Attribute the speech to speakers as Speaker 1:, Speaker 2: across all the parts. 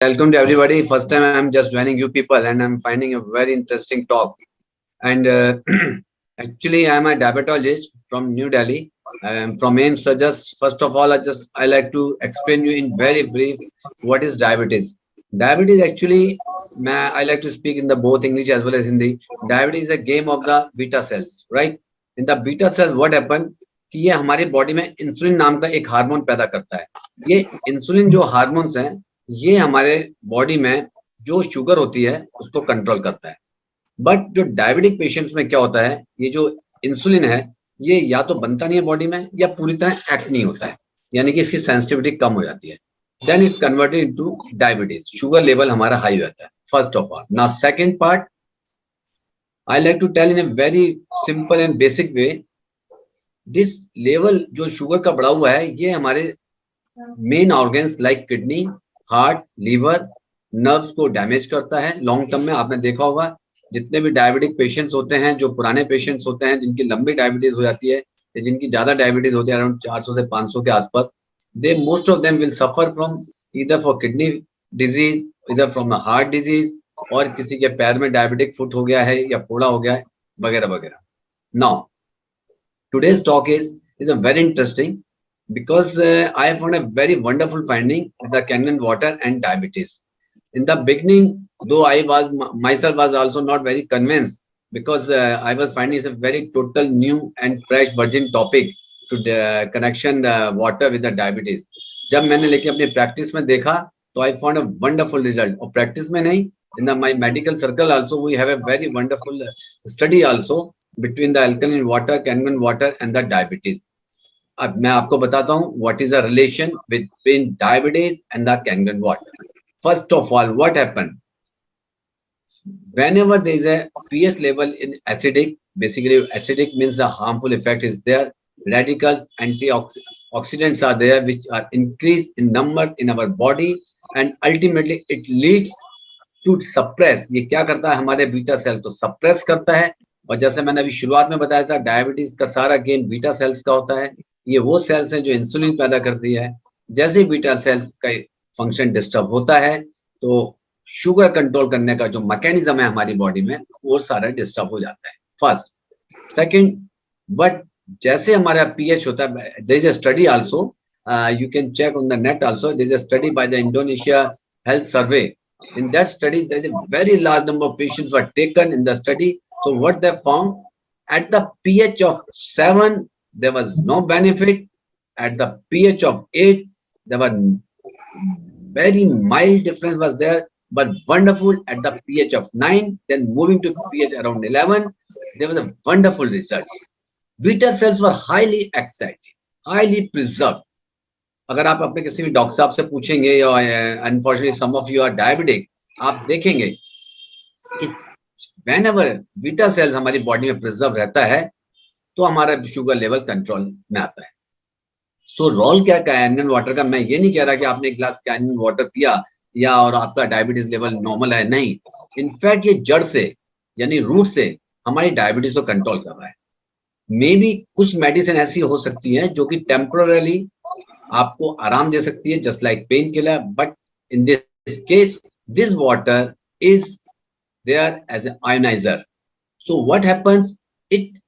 Speaker 1: Welcome to everybody. First time I'm just joining you people, and I'm finding a very interesting talk. And actually, I'm a diabetologist from New Delhi. I'm from AIMS. So just first of all, I like to explain you in very brief what is diabetes. Diabetes actually, I like to speak in the both English as well as Hindi. Diabetes is a game of the beta cells, right? In the beta cells, what happen? कि ये हमारी body में insulin नाम का एक hormone पैदा करता है. ये इंसुलिन जो हार्मोन्स हैं ये हमारे बॉडी में जो शुगर होती है उसको कंट्रोल करता है. बट जो डायबिटिक पेशेंट्स में क्या होता है, ये जो इंसुलिन है ये या तो बनता नहीं है बॉडी में या पूरी तरह एक्ट नहीं होता है, यानी कि इसकी सेंसिटिविटी कम हो जाती है. Then it's converted into diabetes. Sugar level हमारा हाई हो जाता है. First of all. Now second part, I like to tell in a very simple and basic way. This level जो शुगर का बढ़ा हुआ है ये हमारे main organs like kidney, heart, liver, nerves को डैमेज करता है. लॉन्ग टर्म में आपने देखा होगा जितने भी डायबिटिक पेशेंट्स होते हैं, जो पुराने पेशेंट्स होते हैं जिनकी लंबी डायबिटीज हो जाती है या जिनकी ज्यादा डायबिटीज होती है अराउंड 400 से 500 के आसपास, they most of them will suffer from either for kidney disease, either from heart disease, और किसी के पैर में डायबिटिक फुट हो गया है या फोड़ा हो गया है वगैरह वगैरह. Now today's talk is a very interesting because I found a very wonderful finding with the Kangen water and diabetes. In the beginning, though I was myself was also not very convinced because I was finding it's a very total new and fresh virgin topic to the connection the water with the diabetes. जब मैंने लेके अपनी practice में देखा तो I found a wonderful result. और practice में नहीं, in my medical circle also we have a very wonderful study also between the alkaline water, Kangen water and the diabetes. अब मैं आपको बताता हूँ what is the relation between diabetes and the Kangen water. First of all, what happened? Whenever there is a pH level in acidic, basically acidic means the harmful effect is there. Radicals, antioxidants are there which are increased in number in our body and ultimately it leads to suppress. ये क्या करता है, हमारे beta cell को suppress करता है. और जैसे मैंने अभी शुरुआत में बताया था डायबिटीज का सारा गेम बीटा सेल्स का होता है. ये वो सेल्स हैं जो इंसुलिन पैदा करती है. जैसे बीटा सेल्स का फंक्शन डिस्टर्ब होता है तो शुगर कंट्रोल करने का जो मैकेनिज्म है हमारी बॉडी में वो सारा डिस्टर्ब हो जाता है. फर्स्ट. सेकंड, बट जैसे हमारा पीएच होता है, there is a study also, you can check on the net also, there is a study by the Indonesia health survey. In that study, there is a very large number of patients were taken in the study. So what they found, at the pH of 7, there was no benefit. At the pH of 8, there were very mild difference was there, but wonderful at the pH of 9. Then moving to pH around 11, there was a wonderful results. Beta cells were highly excited, highly preserved. अगर आप अपने किसी भी doctor साहब से पूछेंगे या unfortunately some of you are diabetic, आप देखेंगे कि व्हेनेवर बीटा सेल्स हमारी बॉडी में प्रिजर्व रहता है तो हमारा शुगर लेवल कंट्रोल में आता है. सो रोल क्या कैनन वाटर का, मैं ये नहीं कह रहा कि आपने एक ग्लास कैनन वाटर पिया या और आपका डायबिटीज लेवल नॉर्मल है, नहीं. इनफैक्ट ये जड़ से यानी रूट से हमारी डायबिटीज को कंट्रोल कर रहा है. मे बी कुछ मेडिसिन ऐसी हो सकती है जो कि टेम्पोरली आपको आराम दे सकती है, just like pain killer, but in this case this water is there as an ioniser. So what happens, it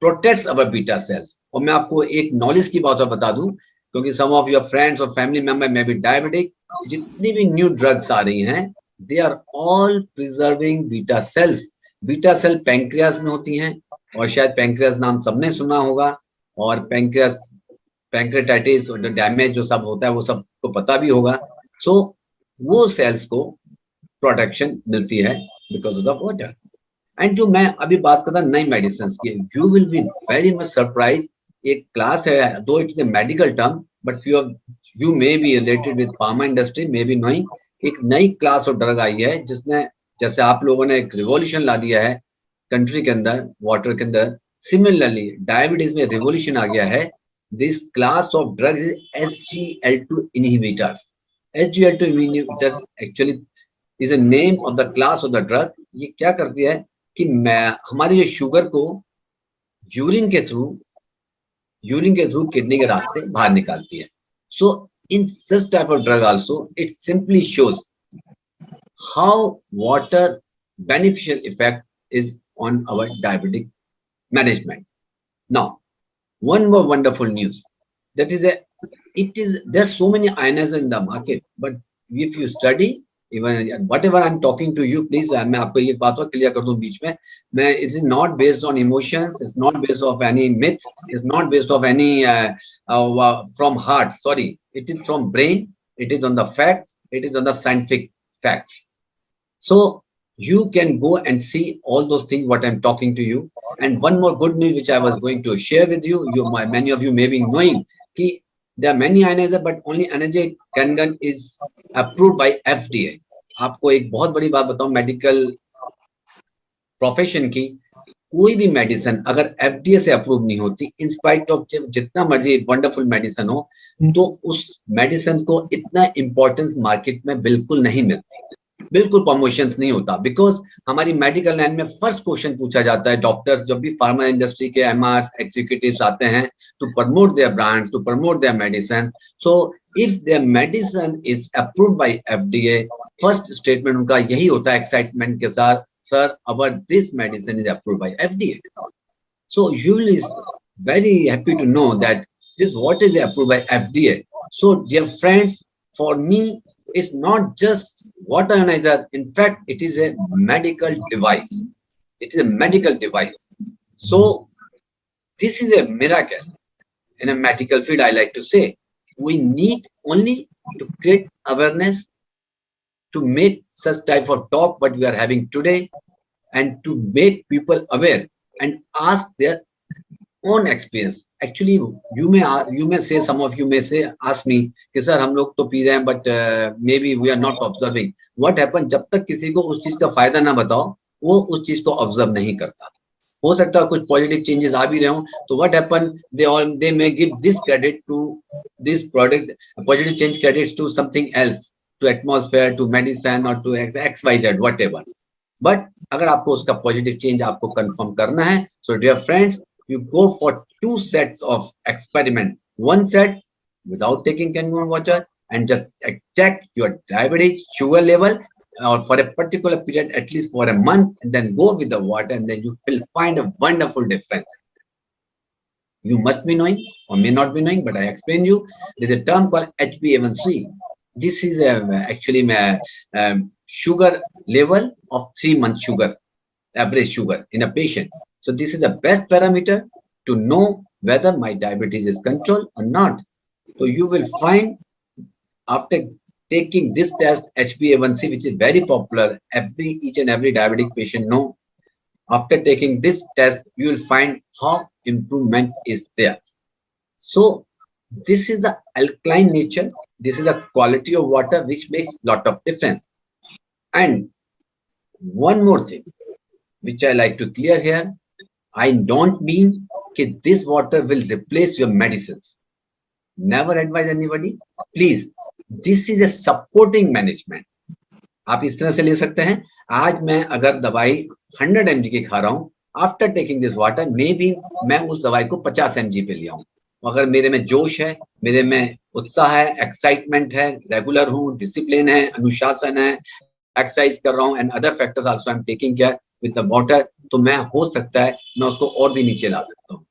Speaker 1: protects our beta cells. और मैं आपको एक नॉलेज की बात बता दूं, क्योंकि सम ऑफ योर फ्रेंड्स और फैमिली मेंबर में भी डायबिटिक, जितनी भी न्यू ड्रग्स आ रही हैं they are all preserving beta cells. Beta cell pancreas में होती हैं और शायद पैंक्रियाज नाम सबने सुना होगा, और पैंक्रेटाइटिस और डैमेज जो सब होता है वो सबको पता भी होगा. सो वो सेल्स को प्रोटेक्शन मिलती है because of the water. And जो मैं अभी बात करता नई मेडिसिन की, you will be very much surprise. एक क्लास है, दो it is a medical term but few you may be related with pharma industry may be knowing. एक नई क्लास ऑफ ड्रग आई है जिसने, जैसे आप लोगों ने एक रिवॉल्यूशन ला दिया है कंट्री के अंदर वाटर के अंदर, सिमिलरली डायबिटीज में रिवॉल्यूशन आ गया है. This class of drugs is SGLT2 inhibitors. SGLT2 inhibitors actually is a name of the class of the drug. ये क्या करती है कि हमारी जो शुगर को यूरिन के थ्रू किडनी के रास्ते बाहर निकालती है. So in such type of drug also, it simply shows how water beneficial effect is on our diabetic management. Now, one more wonderful news. That is there's so many ionizers in the market, but if you study, even whatever I'm talking to you, please मैं आपको ये बात और clear कर दूं बीच में. It is not based on emotions. It's not based of any myth. It's not based of any from heart. Sorry, it is from brain. It is on the fact. It is on the scientific facts. So you can go and see all those things what I'm talking to you. And one more good news which I was going to share with you. Many of you may be knowing that there are many ionizers, but only Energy Kangen is approved by FDA. आपको एक बहुत बड़ी बात बताऊं medical profession की, कोई भी medicine अगर एफडीए से अप्रूव नहीं होती, इन स्पाइट ऑफ जितना मर्जी वंडरफुल मेडिसिन हो, तो उस मेडिसिन को इतना इंपॉर्टेंस मार्केट में बिल्कुल नहीं मिलती, बिल्कुल प्रमोशंस नहीं होता. बिकॉज हमारी मेडिकल लाइन में फर्स्ट क्वेश्चन पूछा जाता है, डॉक्टर्स जब भी फार्मा इंडस्ट्री के एमआर एग्जीक्यूटिव्स आते हैं to promote their brands, to promote their medicine. So if their medicine is approved by FDA, first statement उनका यही होता है एक्साइटमेंट के साथ, sir our this medicine is approved by FDA. So you will is very happy to know that this what is approved by FDA. So dear friends, for me it's not just water ionizer. In fact, it is a medical device. It is a medical device. So this is a miracle in a medical field, I like to say. We need only to create awareness, to make such type of talk what we are having today, and to make people aware and ask their own experience. Actually, you may say, some of you may say, ask me कि sir हम लोग तो P रहे हैं, but maybe we are not observing. What happen, जब तक किसी को उस चीज का फायदा ना बताओ, वो उस चीज को ऑब्जर्व नहीं करता. हो सकता है कुछ पॉजिटिव चेंजेस आ भी रहे हो, तो what happen, they may give this credit to this product, positive change credits to something else, to atmosphere, to medicine, or to XYZ, whatever. But अगर आपको उसका पॉजिटिव चेंज आपको कंफर्म करना है, so dear friends, you go for 2 sets of experiment. One set without taking Kangen water and just check your diabetes sugar level, or for a particular period, at least for a month, and then go with the water, and then you will find a wonderful difference. You must be knowing or may not be knowing, but I explain you. There's a term called HbA1c. This is actually sugar level of 3-month sugar, average sugar in a patient. So this is the best parameter to know whether my diabetes is controlled or not. So you will find after taking this test, HbA1c, which is very popular, each and every diabetic patient know. After taking this test, you will find how improvement is there. So this is the alkaline nature. This is the quality of water which makes lot of difference. And one more thing which I like to clear here. I don't mean that this water will replace your medicines. Never advise anybody. Please, this is a supporting management. आप इस तरह से ले सकते हैं. आज मैं अगर दवाई 100 mg की खा रहा हूँ, after taking this water, may be मैं उस दवाई को 50 mg पे लिया हूँ. अगर मेरे में जोश है, मेरे में उत्साह है, एक्साइटमेंट है, रेगुलर हूँ, डिसिप्लिन है, अनुशासन है, एक्सरसाइज कर रहा हूँ, and other factors also I am taking care with the water, तो मैं हो सकता है मैं उसको और भी नीचे ला सकता हूँ.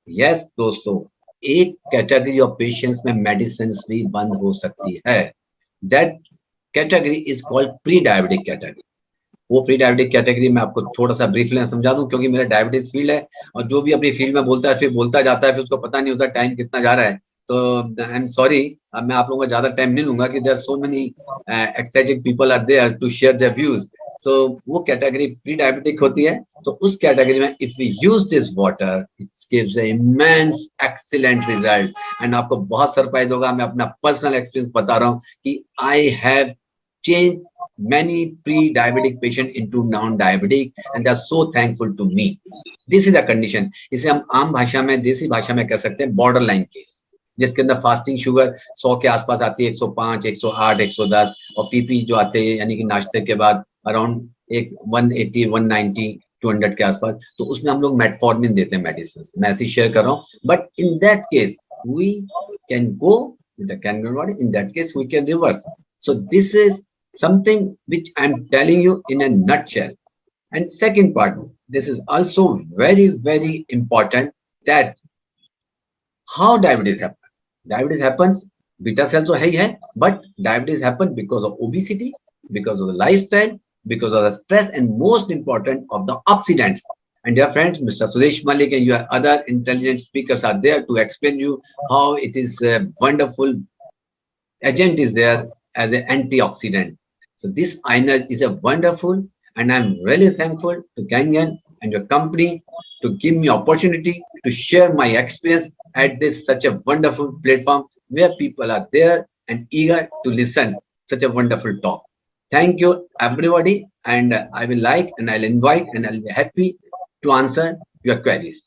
Speaker 1: यस दोस्तों, एक कैटेगरी ऑफ पेशेंट्स में मेडिसिन भी बंद हो सकती है. That category is called pre diabetic category. वो प्री डायबिटिक कैटेगरी में आपको थोड़ा सा ब्रीफली समझा दूं, क्योंकि मेरा डायबिटीज फील्ड है, और जो भी अपनी फील्ड में बोलता है फिर बोलता जाता है, फिर उसको पता नहीं होता टाइम कितना जा रहा है. तो आई एम सॉरी, अब मैं आप लोगों का ज्यादा टाइम नहीं लूंगा कि there so many excited people are there to share their views. तो वो कैटेगरी प्री डायबिटिक होती है. तो उस कैटेगरी में if we use this water, it gives a immense excellent result. And आपको बहुत सरप्राइज होगा, मैं अपना पर्सनल एक्सपीरियंस बता रहा हूँ कि I have changed many pre-diabetic patients into non-diabetic, and they are so thankful to me. This is a condition. इसे हम आम भाषा में, देसी भाषा में कह सकते हैं बॉर्डर लाइन केस, जिसके अंदर फास्टिंग शुगर 100 के आसपास आती है, 105, 108, 110, और पीपी जो आते हैं यानी कि नाश्ते के बाद अराउंड 180, 190, 200 के आसपास. तो उसमें हम लोग मेटफॉर्मिन देते हैं मेडिसिन. मैं ऐसे शेयर कर रहा हूँ. But in that case we can go with the Kangen water. In that case we can reverse. So this is something which I'm telling you in a nutshell. And second part, this is also very, very important, that how diabetes happens. Diabetes happens, beta cells तो है ही है, but diabetes happens because of obesity, because of the lifestyle, because of the stress, and most important of the oxidants. And dear friends, Mr. Sudesh Malik and your other intelligent speakers are there to explain you how it is a wonderful agent is there as an antioxidant. So this INA is a wonderful, and I'm really thankful to Kanyan and your company to give me opportunity to share my experience at this such a wonderful platform where people are there and eager to listen such a wonderful talk. Thank you everybody, and I will like and I'll invite and I'll be happy to answer your queries.